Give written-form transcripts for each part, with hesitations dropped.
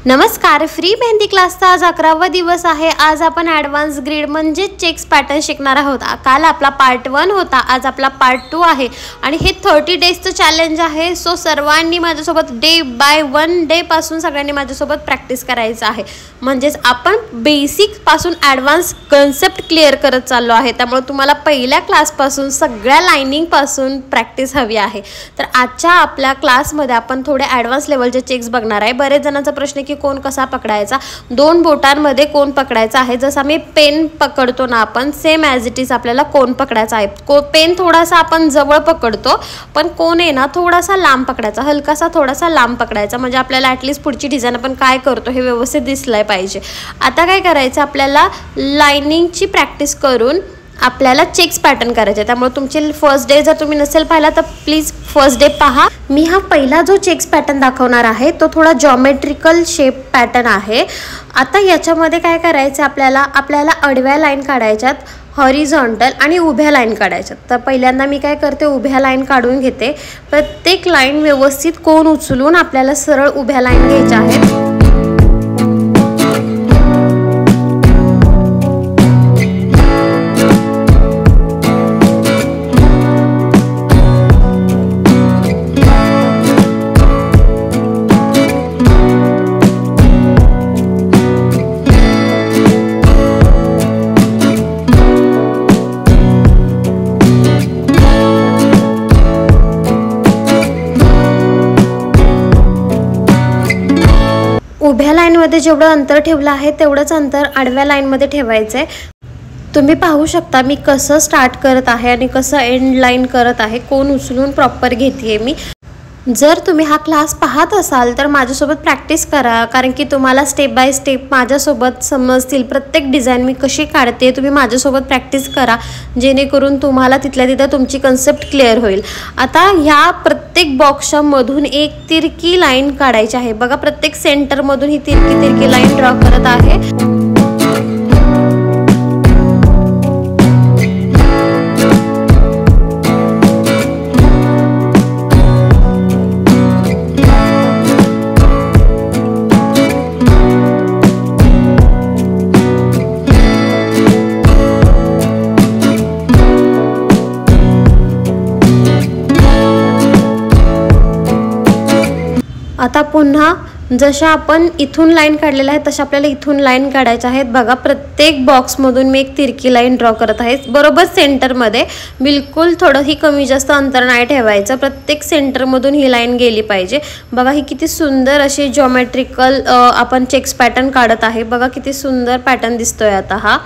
नमस्कार, फ्री मेहंदी क्लासचा आज 11वा दिवस आहे। आज आपण ॲडव्हान्स ग्रीड म्हणजे चेक्स पॅटर्न शिकणार आहोत। काल आपला पार्ट 1 होता, आज आपला पार्ट 2 आहे आणि हे 30 डेजचं चॅलेंज आहे। सो सर्वांनी माझ्यासोबत डे बाय 1 डे पासून सगळ्यांनी माझ्यासोबत प्रॅक्टिस करायचं आहे। म्हणजेच आपण बेसिक पासून ॲडव्हान्स कन्सेप्ट क्लिअर करत चाललो आहे। त्यामुळे तुम्हाला पहिल्या क्लासपासून सगळ्या लाइनिंग पासून प्रॅक्टिस हवी आहे। तर आजच्या आपल्या क्लासमध्ये आपण थोडे ॲडव्हान्स लेवलचे चेक्स बघणार आहे। बरेच जणांचा प्रश्न की कोण कसा पकडायचा, दोन बोटांमध्ये कोण पकडायचा आहे। जसं मी पेन पकडतो ना, आपण सेम ॲज इट इज आपल्याला कोण पकडायचा आहे। पेन थोडासा आपण जवळ पकडतो, पण कोण आहे ना थोडासा लांब पकडायचा, हलकासा थोडासा लांब पकडायचा, म्हणजे आपल्याला ॲटलीस्ट पुढची डिझाईन आपण काय करतो हे व्यवस्थित दिसलं पाहिजे। आता काय करायचं, आपल्याला लाइनिंगची प्रॅक्टिस करून आपल्याला चेक्स पॅटर्न करायचे। त्यामुळे तुमचे फर्स्ट डे जर तुम्ही नसेल पाहिला तर प्लीज फर्स्ट डे पहा। मी हा पहिला जो चेक्स पॅटर्न दाखवणार आहे तो थोडा जॉमेट्रिकल शेप पॅटर्न आहे। आता याच्यामध्ये काय करायचं, आपल्याला आडव्या लाईन काढायच्यात, हॉरिझॉन्टल आणि उभ्या लाईन काढायच्यात। तर पहिल्यांदा मी काय करते, उभ्या लाईन काढून घेते। प्रत्येक लाईन व्यवस्थित कोण उचलून आपल्याला सरळ उभ्या लाईन घ्यायच्या आहेत। उभ्या लाईनमध्ये जेवढं अंतर ठेवलं आहे तेवढंच अंतर आडव्या लाईनमध्ये ठेवायचं आहे। तुम्ही पाहू शकता मी कसं स्टार्ट करत आहे आणि कसं एंड लाईन करत आहे, कोण उचलून प्रॉपर घेते मी। जर तुम्ही हा क्लास पाहत असाल तर माझ्यासोबत प्रॅक्टिस करा, कारण की तुम्हाला स्टेप बाय स्टेप माझ्यासोबत समजतील। प्रत्येक डिझाईन मी कशी काढते तुम्ही माझ्यासोबत प्रॅक्टिस करा, जेणेकरून तुम्हाला तिथल्या तिथं तुमची कन्सेप्ट क्लिअर होईल। आता ह्या प्रत्येक बॉक्सच्या मधून एक तिरकी लाईन काढायची आहे। बघा, प्रत्येक सेंटरमधून ही तिरकी लाईन ड्रॉ करत आहे। आता पुन्हा जशा आपण इथून लाईन काढलेल्या आहेत तशा आपल्याला इथून लाईन काढायच्या आहेत। बघा, प्रत्येक बॉक्समधून मी एक तिरकी लाईन ड्रॉ करत आहे, बरोबर सेंटरमध्ये। बिलकुल थोडंही कमी जास्त अंतर नाही ठेवायचं, प्रत्येक सेंटरमधून ही लाईन गेली पाहिजे। बघा, ही किती सुंदर अशी जॉमेट्रिकल आपण चेक्स पॅटर्न काढत आहे। बघा किती सुंदर पॅटर्न दिसतोय आता हा।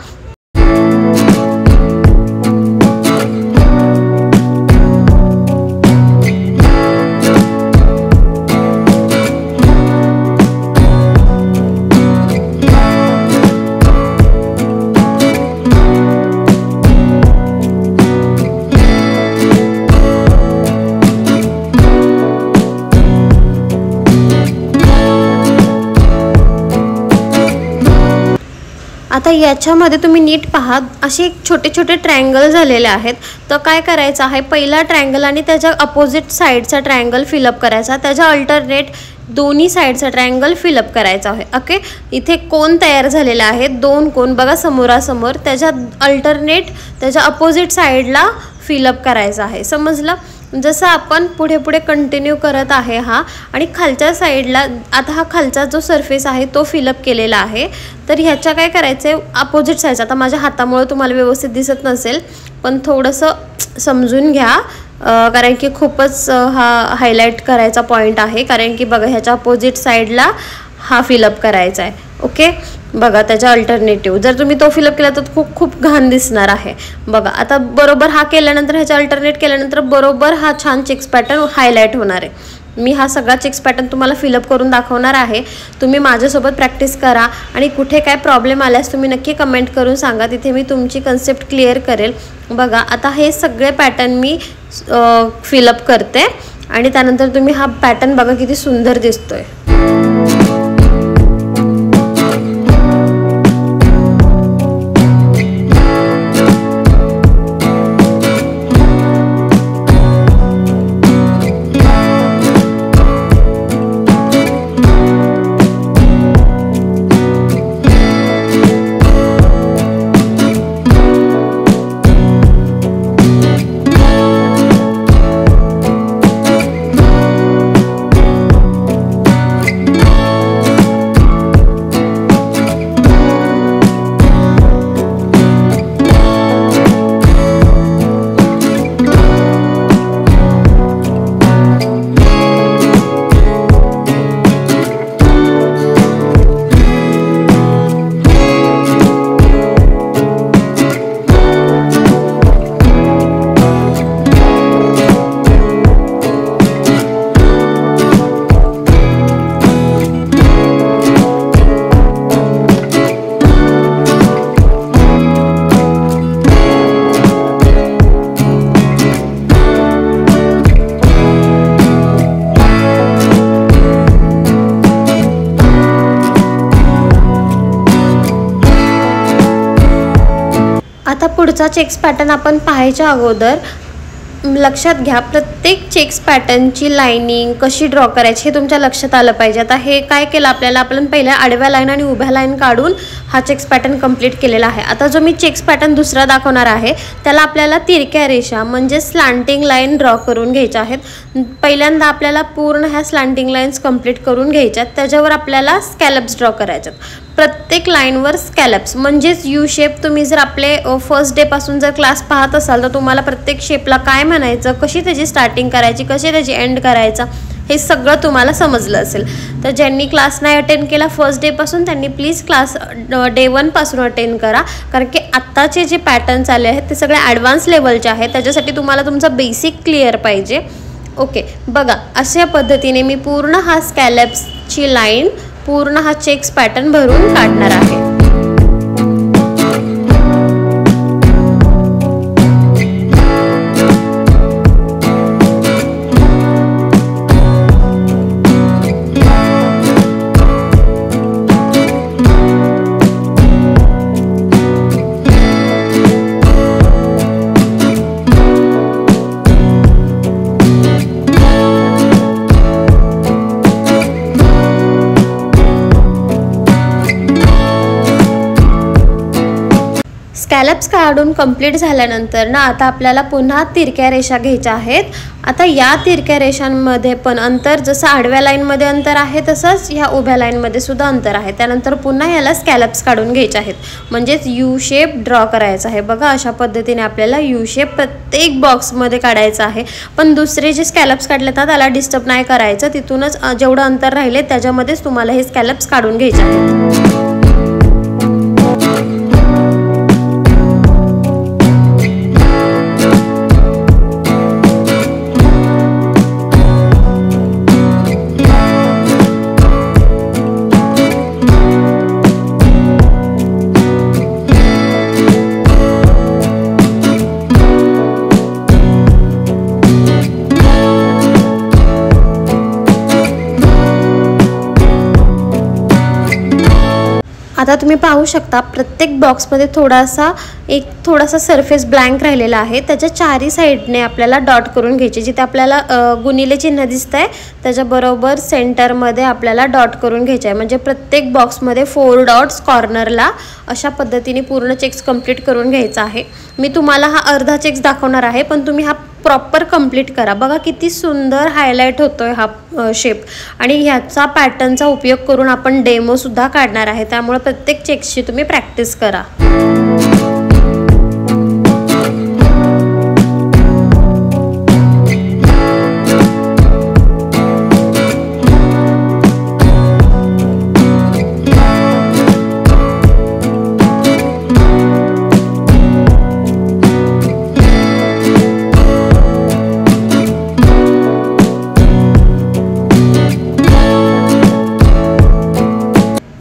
आता याच्यामध्ये तुम्ही नीट पहा, असे छोटे छोटे ट्रायंगल झालेले आहेत। तर काय करायचं आहे, पहिला ट्रायंगल आणि त्याच्या अपोजिट साईडचा ट्रायंगल फिलअप करायचा, त्याच्या अल्टरनेट दोन्ही साईडचा ट्रायंगल फिलअप करायचा आहे। ओके, इथे कोण तयार झालेला आहे, दोन कोण बघा समोरासमोर, त्याच्या अल्टरनेट त्याच्या अपोजिट साईडला फिलअप करायचा आहे। समजलं? जसं आपण पुढे पुढे कंटिन्यू करत आहे हा, आणि खालच्या साईडला आता हा खालचा जो सरफेस आहे तो फिलअप केलेला आहे। तर ह्याच्या काय करायचं आहे, अपोजिट साईडचा, आता माझ्या हातामुळे तुम्हाला व्यवस्थित दिसत नसेल पण थोडंसं समजून घ्या, कारण की खूपच हा हायलाईट करायचा पॉईंट आहे। कारण की बघा, ह्याच्या अपोजिट साईडला हा फिलअप करायचा आहे। ओके, बघा त्याच्या अल्टरनेटिव्ह जर तुम्ही तो फिलअप केला तर खूप घाण दिसणार आहे। बघा, आता बरोबर हा केल्यानंतर ह्याच्या अल्टरनेट केल्यानंतर बरोबर हा छान चेक्स पॅटर्न हायलाईट होणार आहे। मी हा सगळा चेक्स पॅटर्न तुम्हाला फिलअप करून दाखवणार आहे। तुम्ही माझ्यासोबत प्रॅक्टिस करा आणि कुठे काय प्रॉब्लेम आल्यास तुम्ही नक्की कमेंट करून सांगा, तिथे मी तुमची कन्सेप्ट क्लिअर करेल। बघा, आता हे सगळे पॅटर्न मी फिलअप करते आणि त्यानंतर तुम्ही हा पॅटर्न बघा किती सुंदर दिसतोय। पुढचा चेक्स पॅटर्न आपण पाहायच्या अगोदर लक्षात घ्या, प्रत्येक चेक्स पॅटर्नची लाईनिंग कशी ड्रॉ करायची हे तुमच्या लक्षात आलं पाहिजे. आता हे काय केलं आपल्याला, आपण पहिल्या आडव्या लाईन आणि उभ्या लाईन काढून हा चेक्स पॅटर्न कंप्लीट केलेला आहे. आता जो मी चेक्स पॅटर्न दुसरा दाखवणार आहे त्याला आपल्याला तिरक्या रेषा म्हणजे स्लांटिंग लाईन ड्रॉ करून घ्यायच्या आहेत. पहिल्यांदा आपल्याला पूर्ण ह्या स्लांटिंग लाईन्स कंप्लीट करून घ्यायच्यात. त्याच्यावर आपल्याला स्कॅलप्स ड्रॉ करायच्यात. प्रत्येक लाईनवर स्कॅलप्स म्हणजेच यू शेप. तुम्ही जर आपले फर्स्ट डे पासून जर क्लास पाहत असाल तर तुम्हाला प्रत्येक शेपला काय म्हणायचं, कशी त्याची स्टार्टिंग करायची, कशी त्याची एंड करायचा, हे सगळं तुम्हाला समजलं असेल. तर ज्यांनी क्लास नाही अटेंड केला फर्स्ट डे पासून त्यांनी प्लीज क्लास डे 1 पासून अटेंड करा, कारण की आत्ताचे जे पॅटर्न्स आले आहेत ते सगळे ॲडव्हान्स लेवलचे आहेत. त्याच्यासाठी तुम्हाला तुमचा बेसिक क्लिअर पाहिजे. ओके, बघा अशा पद्धतीने मी पूर्ण हा स्कॅलप्सची लाईन, पूर्ण हा चेक्स पॅटर्न भरून काढणार आहे. स्कॅलप्स काढून कंप्लीट झाल्यानंतर ना आता आपल्याला पुन्हा तिरक्या रेषा घ्यायच्या आहेत. आता या तिरक्या रेषांमध्ये पण अंतर जसं आडव्या लाईनमध्ये अंतर आहे तसंच ह्या उभ्या लाईनमध्ये सुद्धा अंतर आहे. त्यानंतर पुन्हा याला स्कॅलप्स काढून घ्यायचे आहेत म्हणजेच यू शेप ड्रॉ करायचा आहे. बघा अशा पद्धतीने आपल्याला यू शेप प्रत्येक बॉक्समध्ये काढायचा आहे. पण दुसरे जे स्कॅलप्स काढले तर त्याला डिस्टर्ब नाही करायचं. तिथूनच जेवढं अंतर राहिले त्याच्यामध्येच तुम्हाला हे स्कॅलप्स काढून घ्यायचे आहेत. आता तुम्ही पाहू शकता प्रत्येक बॉक्समध्ये थोडासा सरफेस ब्लँक राहिलेला आहे. त्याच्या चारी साईडने आपल्याला डॉट करून घ्यायचे. जिथे आपल्याला गुणिले चिन्ह दिसत आहे त्याच्याबरोबर सेंटरमध्ये आपल्याला डॉट करून घ्यायचे आहे. म्हणजे प्रत्येक बॉक्समध्ये 4 डॉट्स कॉर्नरला अशा पद्धतीने पूर्ण चेक्स कंप्लीट करून घ्यायचा आहे. मी तुम्हाला हा अर्धा चेक्स दाखवणार आहे पण तुम्ही हा प्रॉपर कंप्लीट करा. बघा किती सुंदर हायलाईट होतोय हा शेप आणि ह्याचा पॅटर्नचा उपयोग करून आपण डेमो सुद्धा काढणार आहे. त्यामुळे प्रत्येक चेक्सची तुम्ही प्रॅक्टिस करा.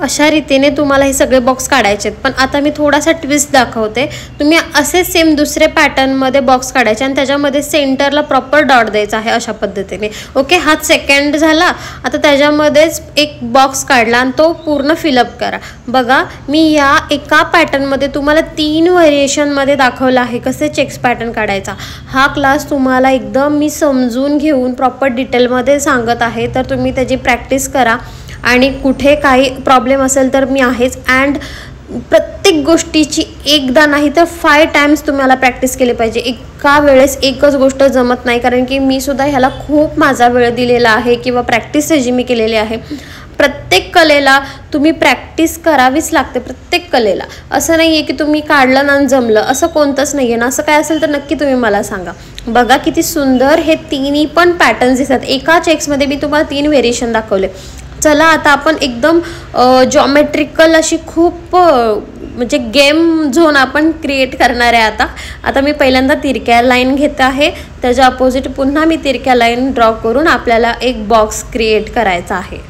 अशा रीतीने तुम्हाला हे सगळे बॉक्स काढायचे आहेत. पण आता मी थोडासा ट्विस्ट दाखवते. तुम्ही असे सेम दुसरे पॅटर्नमध्ये बॉक्स काढायचे आणि त्याच्यामध्ये सेंटरला प्रॉपर डॉट द्यायचा आहे अशा पद्धतीने. ओके, हा सेकंड झाला. आता त्याच्यामध्येच एक बॉक्स काढला आणि तो पूर्ण फिलअप करा. बघा मी या एका पॅटर्नमध्ये तुम्हाला 3 व्हेरिएशनमध्ये दाखवलं आहे कसे चेक्स पॅटर्न काढायचा. हा क्लास तुम्हाला एकदम मी समजून घेऊन प्रॉपर डिटेलमध्ये सांगत आहे, तर तुम्ही त्याची प्रॅक्टिस करा. आणि कुठे काही प्रॉब्लेम असेल तर मी आहेच. अँड प्रत्येक गोष्टीची एकदा नाही तर 5 टाइम्स तुम्हाला प्रॅक्टिस केली पाहिजे. एका वेळेस एकच गोष्ट जमत नाही, कारण की मी सुद्धा ह्याला खूप माझा वेळ दिलेला आहे किंवा प्रॅक्टिस जी मी केलेली आहे. प्रत्येक कलेला तुम्ही प्रॅक्टिस करावीच लागते. प्रत्येक कलेला असं नाही आहे की तुम्ही काढलं ना जमलं असं कोणतंच नाही आहे ना. असं काय असेल तर नक्की तुम्ही मला सांगा. बघा किती सुंदर हे तिन्ही पण पॅटर्न्स दिसतात. एका चेक्समध्ये मी तुम्हाला 3 व्हेरिएशन दाखवले. चला आता आपण एकदम जॉमेट्रिकल अशी खूप म्हणजे गेम झोन आपण क्रिएट करणार आहे. आता मी पहिल्यांदा तिरक्या लाईन घेत आहे, त्याच्या अपोजिट पुन्हा मी तिरक्या लाईन ड्रॉ करून आपल्याला एक बॉक्स क्रिएट करायचा आहे.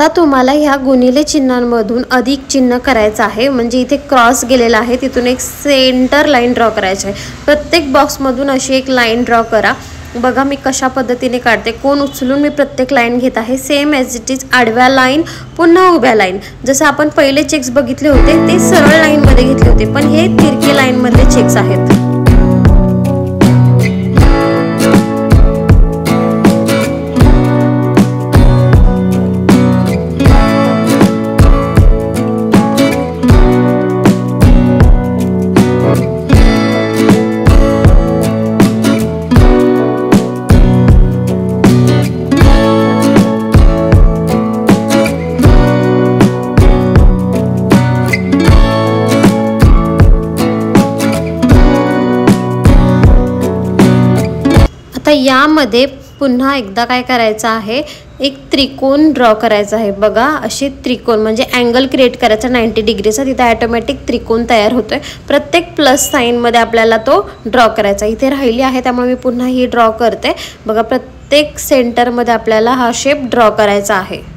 आता तुम्हाला ह्या गुणिले चिन्हांमधून अधिक चिन्ह करायचं आहे, म्हणजे इथे क्रॉस गेलेला आहे तिथून एक सेंटर लाईन ड्रॉ करायची आहे। प्रत्येक बॉक्समधून अशी एक लाईन ड्रॉ करा। बघा मी कशा पद्धतीने काढते, कोण उचलून मी प्रत्येक लाईन घेत आहे। सेम ॲज इट इज आडव्या लाईन पुन्हा उभ्या लाईन, जसं आपण पहिले चेक्स बघितले होते ते सरळ लाईनमध्ये घेतले होते, पण हे तिरके लाईनमधले चेक्स आहेत। आता यामध्ये पुन्हा एकदा काय करायचं आहे, एक त्रिकोण ड्रॉ करायचा आहे। बघा असे त्रिकोण म्हणजे अँगल क्रिएट करायचा 90 डिग्रीचा, तिथे ऑटोमॅटिक त्रिकोण तयार होतोय। प्रत्येक प्लस साईनमध्ये आपल्याला तो ड्रॉ करायचा। इथे राहिली आहे त्यामुळे मी पुन्हा ही ड्रॉ करते। बघा प्रत्येक सेंटरमध्ये आपल्याला हा शेप ड्रॉ करायचा आहे।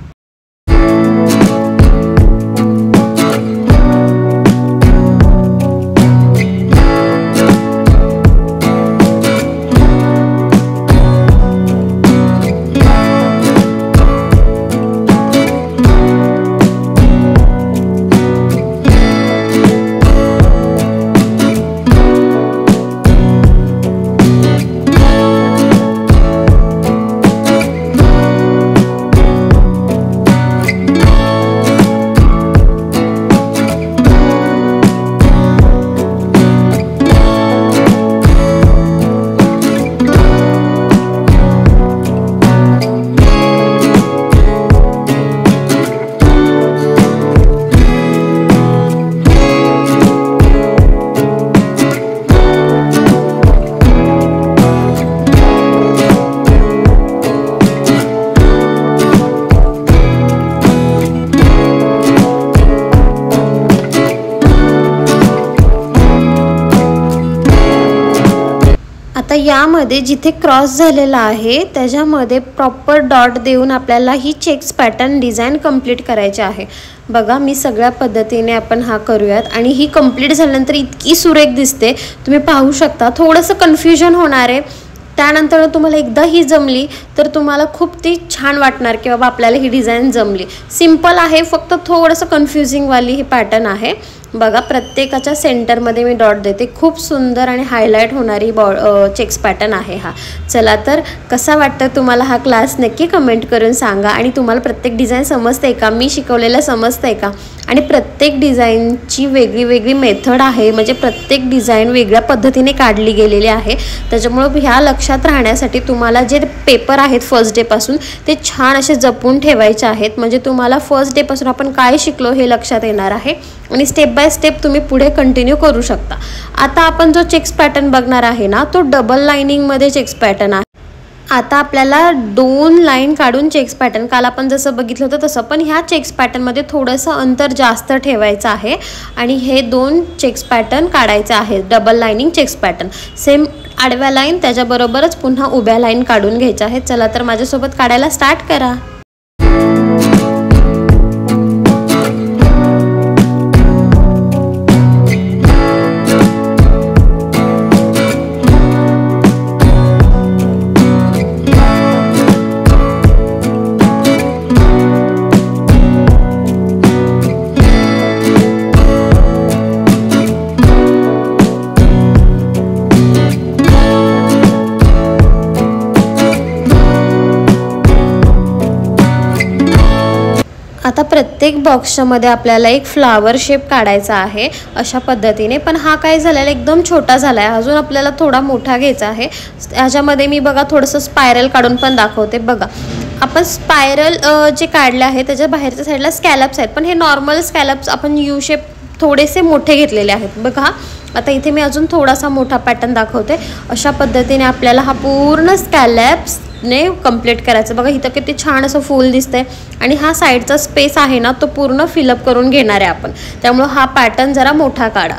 आता यामध्ये जिथे क्रॉस झालेला आहे त्याच्यामध्ये प्रॉपर डॉट देऊन आपल्याला ही चेक्स पॅटर्न डिझाइन कंप्लीट करायची आहे। बघा मी सगळ्या पद्धतीने आपण हा करूयात आणि ही कंप्लीट झाल्यानंतर इतकी सुरेख दिसते, तुम्ही पाहू शकता। थोडंसं कन्फ्युजन होणार आहे, त्यानंतर तुम्हाला एकदा ही जमली तर तुम्हाला खूप ती छान वाटणार की बाबा आपल्याला ही डिझाइन जमली। सिंपल आहे, फक्त थोडंसं कन्फ्युजिंग वाली ही पॅटर्न आहे। बघा प्रत्येकाच्या सेंटरमध्ये मी डॉट देते, खूप सुंदर आणि हायलाइट होणारी चेक्स पॅटर्न आहे हा। चला तर कसा वाटतं तुम्हाला हा क्लास नक्की कमेंट करून सांगा। आणि तुम्हाला प्रत्येक डिझाइन समजते का, मी शिकवलेलं समजतंय का? आणि प्रत्येक डिझाइनची वेगळी वेगळी मेथड आहे, म्हणजे प्रत्येक डिझाइन वेगळ्या पद्धतीने काढली गेलेली आहे। त्याच्यामुळे ह्या लक्षात राहण्यासाठी तुम्हाला जे पेपर आहेत फर्स्ट डेपासून ते छान असे जपून ठेवायचे आहेत, म्हणजे तुम्हाला फर्स्ट डेपासून आपण काय शिकलो हे लक्षात येणार आहे आणि स्टेप बाय स्टेप तुम्ही पुढे कंटिन्यू करू शकता। आता आपण जो चेक्स पॅटर्न बघणार आहे ना, तो डबल लाइनिंगमध्ये चेक्स पॅटर्न आहे। आता आपल्याला 2 लाईन काढून चेक्स पॅटर्न, काल आपण जसं बघितलं होतं तसं, पण ह्या चेक्स पॅटर्नमध्ये थोडंसं अंतर जास्त ठेवायचं आहे आणि हे 2 चेक्स पॅटर्न काढायचे आहेत। Double lining checks pattern same आडव्या लाईन त्याच्याबरोबरच पुन्हा उभ्या लाईन काढून घ्यायच्या आहेत। चला तर माझ्यासोबत काढायला स्टार्ट करा। आता प्रत्येक बॉक्समध्ये आपल्याला एक फ्लावर शेप काढायचा आहे अशा पद्धतीने, पण हा काय झालेला एकदम छोटा झाला आहे, अजून आपल्याला थोडा मोठा घ्यायचा आहे। ह्याच्यामध्ये मी बघा थोडंसं स्पायरल काढून पण दाखवते। बघा आपण स्पायरल जे काढले आहे त्याच्या बाहेरच्या साईडला स्कॅलप्स आहेत, पण हे नॉर्मल स्कॅलप्स आपण यू शेप थोडेसे मोठे घेतलेले आहेत। बघा आता इथे मी अजून थोडासा मोठा पॅटर्न दाखवते। अशा पद्धतीने आपल्याला हा पूर्ण स्कॅलप्स ने कंप्लीट करायचं। बघा इथं किती छान असं फूल दिसतंय आणि हा साईडचा स्पेस आहे ना तो पूर्ण फिलअप करून घेणार आहे आपण, त्यामुळे हा पॅटर्न जरा मोठा काढा।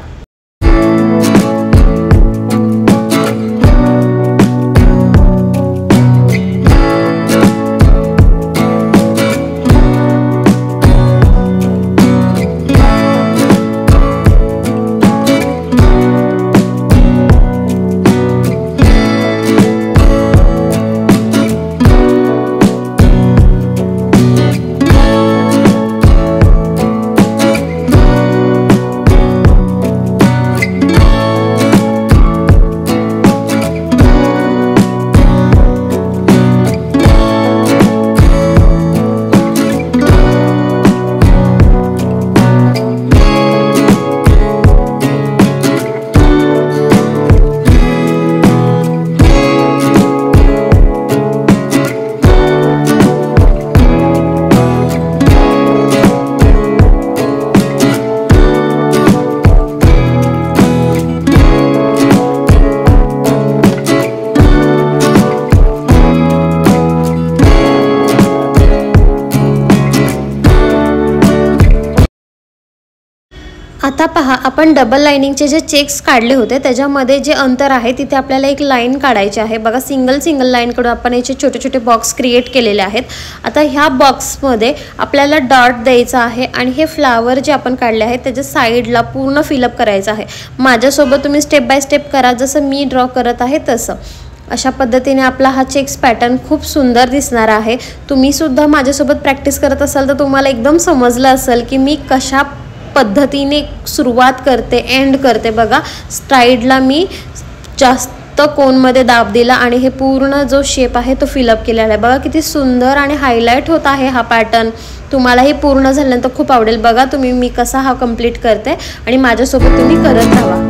आपण डबल लाइनिंगचे जे चेक्स काढले होते त्याच्यामध्ये जे अंतर आहे तिथे आपल्याला एक लाईन काढायची आहे बघा. सिंगल लाईन कडून आपण याचे छोटे छोटे बॉक्स क्रिएट केलेले आहेत. आता ह्या बॉक्समध्ये आपल्याला डॉट द्यायचा आहे आणि हे फ्लावर जे आपण काढले आहेत त्याच्या साईडला पूर्ण फिलअप करायचं आहे. माझ्यासोबत तुम्ही स्टेप बाय स्टेप करा, जसं मी ड्रॉ करत आहे तसं. अशा पद्धतीने आपला हा चेक्स पॅटर्न खूप सुंदर दिसणार आहे. तुम्ही सुद्धा माझ्यासोबत प्रॅक्टिस करत असाल तर तुम्हाला एकदम समजलं असेल की मी कशा पद्धतीने सुरुवात करते, एंड करते. बघा, साईडला मी जास्त कोनमध्ये दाब दिला आणि हे पूर्ण जो शेप आहे तो फिलअप केलेला आहे. बघा किती सुंदर आणि हायलाईट होत आहे हा पॅटर्न. तुम्हाला हे पूर्ण झाल्यानंतर खूप आवडेल. बघा तुम्ही मी कसा हा कंप्लीट करते आणि माझ्यासोबत तुम्ही करत राहा.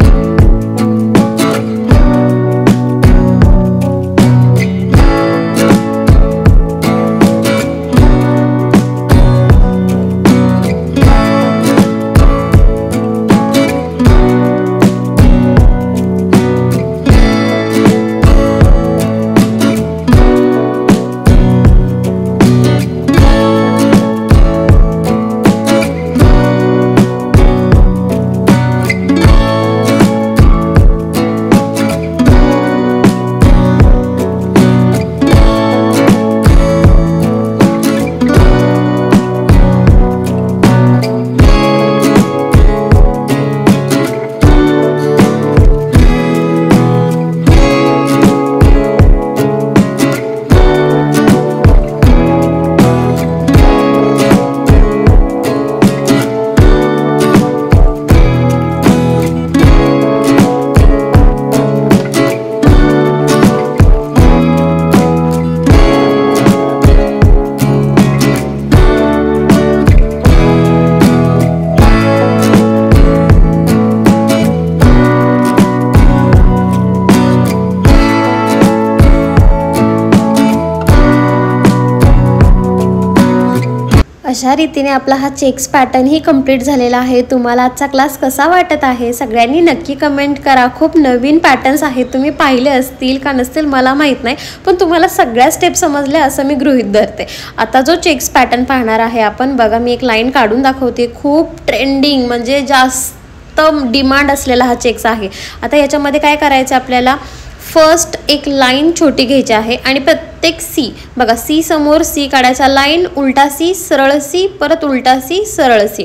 अशा रीतीने आपला हा चेक्स पॅटर्न ही कंप्लीट झालेला आहे. तुम्हाला आजचा क्लास कसा वाटत आहे सगळ्यांनी नक्की कमेंट करा. खूप नवीन पॅटर्न्स आहेत, तुम्ही पाहिले असतील का नसतील मला माहीत नाही, पण तुम्हाला सगळ्या स्टेप समजल्या असं मी गृहीत धरते. आता जो चेक्स पॅटर्न पाहणार आहे आपण, बघा मी एक लाईन काढून दाखवते. खूप ट्रेंडिंग म्हणजे जास्त डिमांड असलेला हा चेक्स आहे. आता याच्यामध्ये काय करायचं आपल्याला, फर्स्ट एक लाईन छोटी घ्यायची आहे आणि प्रत्येक सी, बघा सी समोर सी काढायचा, लाईन उलटा सी, सरळ सी, परत उलटा सी, सरळ सी,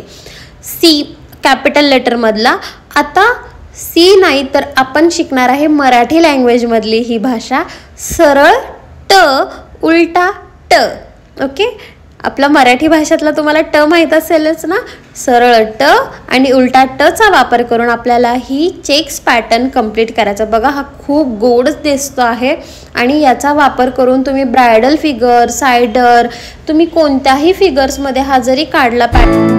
सी कॅपिटल लेटरमधला. आता सी नाही तर आपण शिकणार आहे मराठी लँग्वेजमधली ही भाषा, सरळ ट उलटा ट. ओके, आपला मराठी भाषेतला तुम्हाला ट माहीत असेलच ना, सरळ ट आणि उलटा टचा वापर करून आपल्याला ही चेक्स पॅटर्न कंप्लीट करायचा. बघा हा खूप गोड दिसतो आहे आणि याचा वापर करून तुम्ही ब्रायडल फिगर, सायडर, तुम्ही कोणत्याही फिगर्समध्ये हा जरी काढला पॅटर्न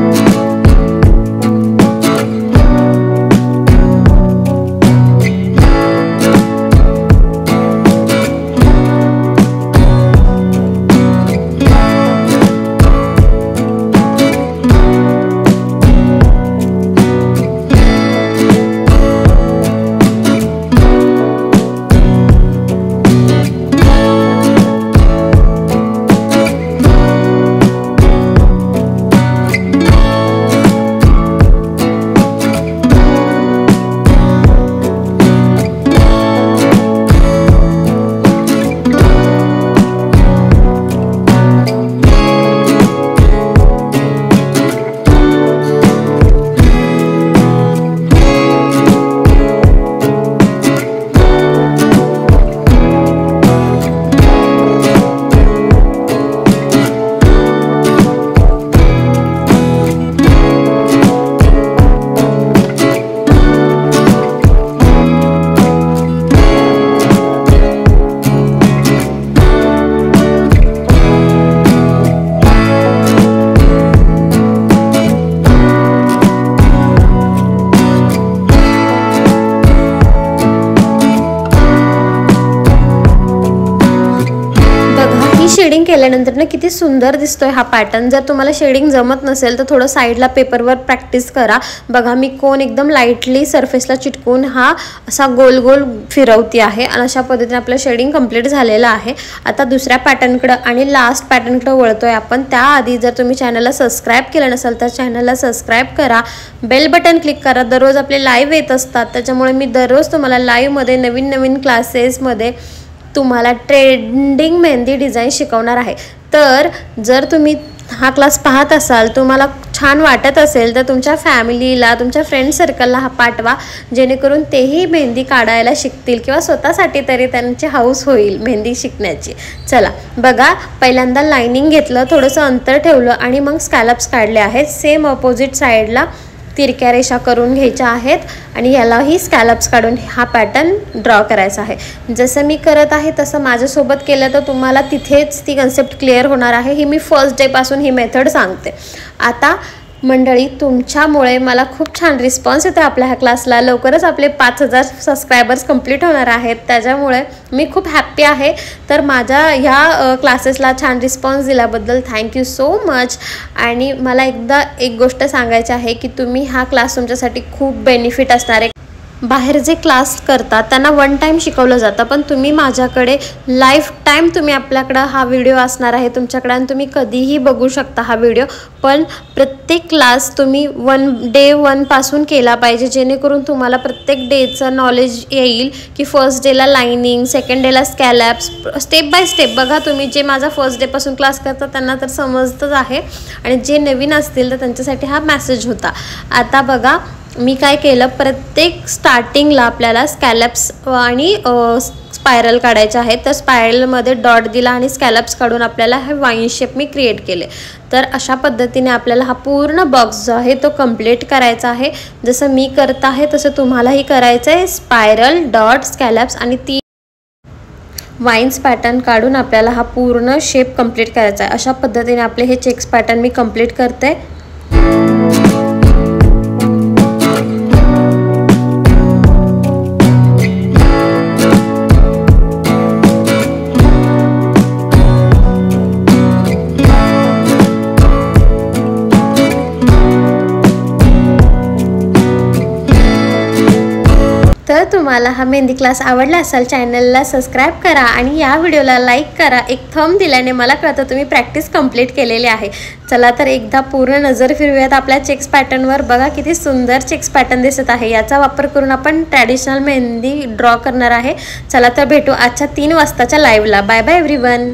केल्यानंतर ना किती सुंदर दिसतोय हा पॅटर्न. जर तुम्हाला शेडिंग जमत नसेल तर थोडं साईडला पेपरवर प्रॅक्टिस करा. बघा मी कोन एकदम लाईटली सरफेसला चिटकून हा असा गोल गोल फिरवती आहे आणि अशा पद्धतीने आपलं शेडिंग कंप्लीट झालेलं आहे. आता दुसऱ्या पॅटर्नकडे आणि लास्ट पॅटर्नकडे वळतोय आपण. त्याआधी जर तुम्ही चॅनलला सबस्क्राईब केलं नसेल तर चॅनलला सबस्क्राईब करा, बेल बटन क्लिक करा. दररोज आपले लाईव्ह येत असतात, त्याच्यामुळे मी दररोज तुम्हाला लाईव्हमध्ये नवीन नवीन क्लासेसमध्ये तुम्हाला ट्रेंडिंग मेहंदी डिझाईन शिकवणार आहे. तर जर तुम्ही हा क्लास पाहत असाल, तुम्हाला छान वाटत असेल तर तुमच्या फॅमिलीला, तुमच्या फ्रेंड सर्कलला हा पाठवा, जेणेकरून तेही मेहंदी काढायला शिकतील किंवा स्वतःसाठी तरी त्यांची हौस होईल मेहंदी शिकण्याची. चला बघा, पहिल्यांदा लाइनिंग घेतलं, थोडंसं अंतर ठेवलं आणि मग स्कॅलप्स काढले आहेत. सेम अपोजिट साईडला तिरक्या रेषा करून घ्यायच्या आहेत आणि यालाही स्कॅलप्स काढून हा पॅटर्न ड्रॉ करायचा आहे. जसं मी करत आहे तसं माझ्यासोबत केलं तर तुम्हाला तिथेच ती कन्सेप्ट क्लिअर होणार आहे. ही मी फर्स्ट डेपासून ही मेथड सांगते. आता मंडळी, तुमच्यामुळे मला खूप छान रिस्पॉन्स येतो आपल्या ह्या क्लासला. लवकरच आपले 5000 सबस्क्रायबर्स कंप्लीट होणार आहेत, त्याच्यामुळे मी खूप हॅप्पी आहे. तर माझ्या ह्या क्लासेसला छान रिस्पॉन्स दिल्याबद्दल थँक्यू सो मच. आणि मला एकदा एक गोष्ट सांगायची आहे की तुम्ही हा क्लास तुमच्यासाठी खूप बेनिफिट असणार आहे. बाहेर जे क्लास करतात त्यांना वन टाईम शिकवलं जातं, पण तुम्ही माझ्याकडे लाईफ टाईम तुम्ही आपल्याकडं हा व्हिडिओ असणार आहे तुमच्याकडे आणि तुम्ही कधीही बघू शकता हा व्हिडिओ. पण प्रत्येक क्लास तुम्ही डे 1 पासून केला पाहिजे, जेणेकरून तुम्हाला प्रत्येक डेचं नॉलेज येईल की फर्स्ट डेला लाइनिंग, सेकंड डेला स्कॅलप्स, स्टेप बाय स्टेप. बघा, तुम्ही जे माझा फर्स्ट डेपासून क्लास करता त्यांना तर समजतच आहे आणि जे नवीन असतील तर त्यांच्यासाठी हा मेसेज होता. आता बघा मी काय केलं, प्रत्येक स्टार्टिंगला आपल्याला स्कॅलप्स आणि स्पायरल काढायचे आहेत. तर स्पायरलमध्ये डॉट दिला आणि स्कॅलप्स काढून आपल्याला हे वाईन शेप मी क्रिएट केले. तर अशा पद्धतीने आपल्याला हा पूर्ण बॉक्स जो आहे तो कंप्लीट करायचा आहे. जसं मी करत आहे तसं तुम्हालाही करायचं आहे. स्पायरल, डॉट, स्कॅलप्स आणि 3 वाईन्स पॅटर्न काढून आपल्याला हा पूर्ण शेप कंप्लीट करायचा आहे. अशा पद्धतीने आपले हे चेक्स पॅटर्न मी कंप्लीट करते. तर तुम्हाला हा मेहंदी क्लास आवडला असेल, चॅनलला सबस्क्राईब करा आणि या व्हिडिओला लाईक करा. एक थंब दिल्याने मला कळतं तुम्ही प्रॅक्टिस कंप्लीट केलेली आहे. चला तर एकदा पूर्ण नजर फिरवूयात आपल्या चेक्स पॅटर्नवर. बघा किती सुंदर चेक्स पॅटर्न दिसत आहे. याचा वापर करून आपण ट्रॅडिशनल मेहंदी ड्रॉ करणार आहे. चला तर भेटू आजच्या 3 वाजताच्या लाईव्हला. Bye bye everyone.